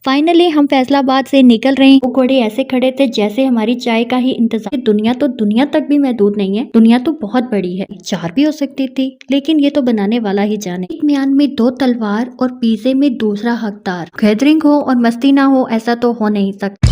Finally हम फैसलाबाद से निकल रहे हैं। वो घोड़े ऐसे खड़े थे जैसे हमारी चाय का ही इंतजार। दुनिया तो दुनिया तक भी महदूद नहीं है, दुनिया तो बहुत बड़ी है। 4 भी हो सकती थी, लेकिन ये तो बनाने वाला ही जाने। एक म्यान में 2 तलवार और पिज़्ज़े में दूसरा हकदार। गैदरिंग हो और मस्ती ना हो, ऐसा तो हो नहीं सकता।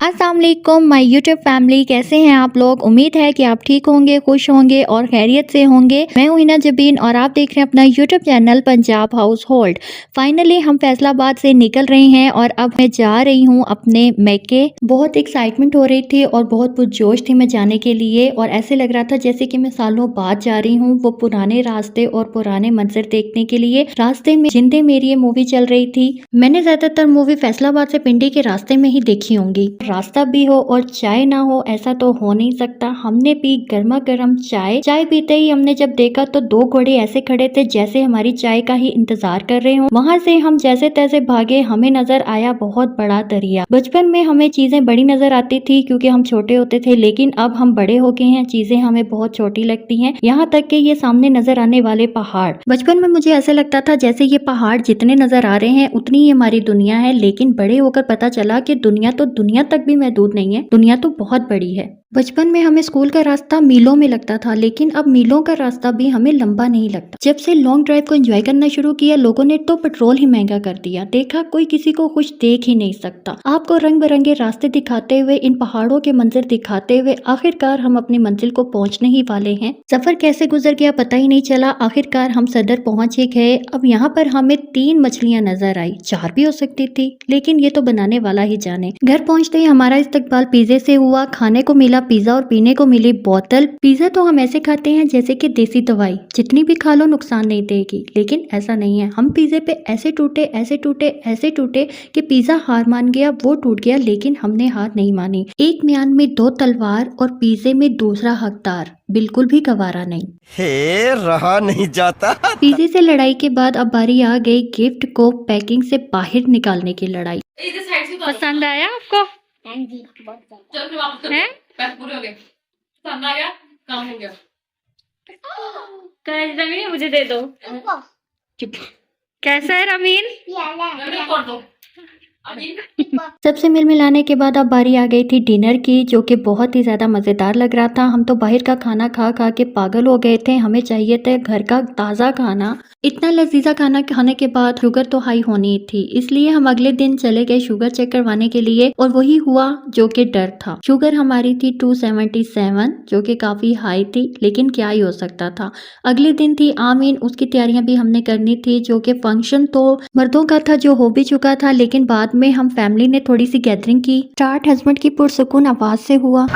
अस्सलाम वालेकुम माय यूट्यूब फैमिली, कैसे हैं आप लोग। उम्मीद है कि आप ठीक होंगे, खुश होंगे और खैरियत से होंगे। मैं हूं हिना जबीन और आप देख रहे हैं अपना YouTube channel Punjab house hold. Finally हम फैसलाबाद से निकल रहे हैं और अब मैं जा रही हूं अपने मैके। बहुत एक्साइटमेंट हो रही थी और बहुत पुरजोश थी मैं जाने के लिए, और ऐसे लग रहा था जैसे कि मैं सालों बाद जा रही हूँ वो पुराने रास्ते और पुराने मंजर देखने के लिए। रास्ते में जिंदे मेरी ये मूवी चल रही थी। मैंने ज्यादातर मूवी फैसलाबाद से पिंडी के रास्ते में ही देखी होंगी। रास्ता भी हो और चाय ना हो, ऐसा तो हो नहीं सकता। हमने पी गर्मा गर्म चाय। चाय पीते ही हमने जब देखा तो 2 घोड़े ऐसे खड़े थे जैसे हमारी चाय का ही इंतजार कर रहे हो। वहाँ से हम जैसे तैसे भागे। हमें नजर आया बहुत बड़ा दरिया। बचपन में हमें चीजें बड़ी नजर आती थी क्योंकि हम छोटे होते थे, लेकिन अब हम बड़े हो गए हैं, चीजें हमें बहुत छोटी लगती हैं। यहाँ तक कि ये सामने नजर आने वाले पहाड़, बचपन में मुझे ऐसे लगता था जैसे ये पहाड़ जितने नजर आ रहे हैं उतनी ही हमारी दुनिया है, लेकिन बड़े होकर पता चला कि दुनिया तो दुनिया तक भी महदूद नहीं है, दुनिया तो बहुत बड़ी है। बचपन में हमें स्कूल का रास्ता मीलों में लगता था, लेकिन अब मीलों का रास्ता भी हमें लंबा नहीं लगता। जब से लॉन्ग ड्राइव को एंजॉय करना शुरू किया, लोगों ने तो पेट्रोल ही महंगा कर दिया। देखा कोई किसी को खुश देख ही नहीं सकता। आपको रंग बिरंगे रास्ते दिखाते हुए, इन पहाड़ों के मंजर दिखाते हुए आखिरकार हम अपनी मंजिल को पहुंचने ही वाले हैं। सफर कैसे गुजर गया पता ही नहीं चला। आखिरकार हम सदर पहुंच ही गए। अब यहाँ पर हमें 3 मछलियां नजर आई। 4 भी हो सकती थी, लेकिन ये तो बनाने वाला ही जाने। घर पहुंचते ही हमारा इस्तकबाल पिज़्ज़े से हुआ। खाने को मिला पिज़्ज़ा और पीने को मिली बोतल। पिज़्ज़ा तो हम ऐसे खाते हैं जैसे कि देसी दवाई, जितनी भी खा लो नुकसान नहीं देगी, लेकिन ऐसा नहीं है। हम पिज़्ज़े पे ऐसे टूटे ऐसे टूटे ऐसे टूटे कि पिज़्ज़ा हार मान गया, वो टूट गया, लेकिन हमने हार नहीं मानी। एक म्यान में 2 तलवार और पिज़्ज़े में दूसरा हकदार, बिल्कुल भी गवारा नहीं। हे रहा नहीं जाता। पिज़्ज़े से लड़ाई के बाद अब बारी आ गई गिफ्ट को पैकिंग से बाहर निकालने की लड़ाई। पसंद आया आपको? हाँ जी, बहुत ज़्यादा। हैं? पैसे पूरे हो गए, पसंद आ गया, काम हो गया। रमीन मुझे दे दो। चुप। कैसा है रमीन? मेरे को कर दो अभी। सबसे मिल मिलाने के बाद अब बारी आ गई थी डिनर की, जो कि बहुत ही ज्यादा मजेदार लग रहा था। हम तो बाहर का खाना खा खा के पागल हो गए थे। हमें चाहिए था घर का ताज़ा खाना। इतना लजीजा खाना खाने के बाद शुगर तो हाई होनी थी, इसलिए हम अगले दिन चले गए शुगर चेक करवाने के लिए, और वही हुआ जो कि डर था। शुगर हमारी थी 277, जो कि काफी हाई थी, लेकिन क्या ही हो सकता था। अगले दिन थी आमीन, उसकी तैयारियां भी हमने करनी थी, जो कि फंक्शन तो मर्दों का था जो हो भी चुका था, लेकिन बाद में हम फैमिली ने थोड़ी सी गैदरिंग की। स्टार्ट हस्बैंड की पुरसुकून आवाज से हुआ।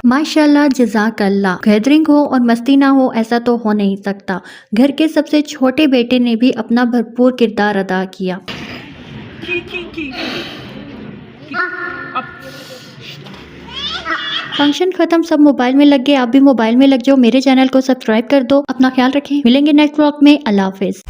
माशाल्लाह जज़ाकल्लाह। गैदरिंग हो और मस्ती ना हो ऐसा तो हो नहीं सकता। घर के सबसे छोटे बेटे ने भी अपना भरपूर किरदार अदा किया। फंक्शन खत्म, सब मोबाइल में लग गए। आप भी मोबाइल में लग जाओ। मेरे चैनल को सब्सक्राइब कर दो। अपना ख्याल रखें। मिलेंगे नेक्स्ट व्लॉग में। अल्लाह हाफिज।